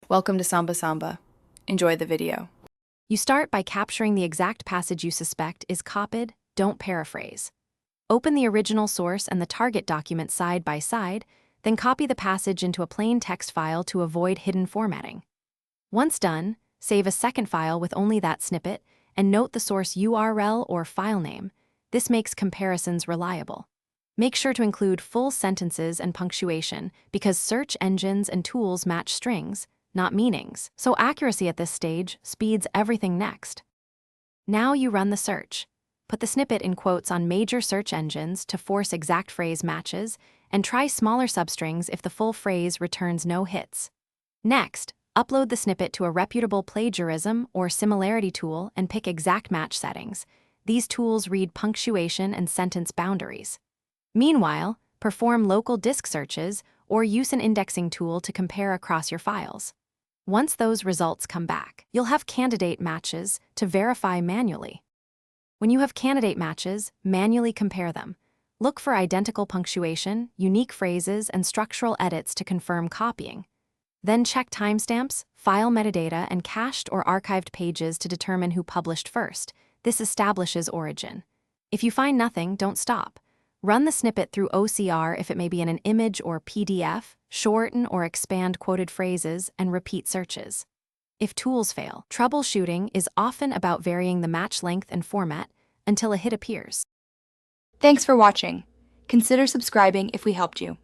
Welcome to Samba Samba. Enjoy the video. You start by capturing the exact passage you suspect is copied, don't paraphrase. Open the original source and the target document side by side, then copy the passage into a plain text file to avoid hidden formatting. Once done, save a second file with only that snippet and note the source URL or file name. This makes comparisons reliable. Make sure to include full sentences and punctuation because search engines and tools match strings, not meanings, so accuracy at this stage speeds everything next. Now you run the search. Put the snippet in quotes on major search engines to force exact phrase matches, and try smaller substrings if the full phrase returns no hits. Next, upload the snippet to a reputable plagiarism or similarity tool and pick exact match settings. These tools read punctuation and sentence boundaries. Meanwhile, perform local disk searches or use an indexing tool to compare across your files. Once those results come back, you'll have candidate matches to verify manually. When you have candidate matches, manually compare them. Look for identical punctuation, unique phrases, and structural edits to confirm copying. Then check timestamps, file metadata, and cached or archived pages to determine who published first. This establishes origin. If you find nothing, don't stop. Run the snippet through OCR if it may be in an image or PDF, shorten or expand quoted phrases, and repeat searches. If tools fail, troubleshooting is often about varying the match length and format until a hit appears. Thanks for watching. Consider subscribing if we helped you.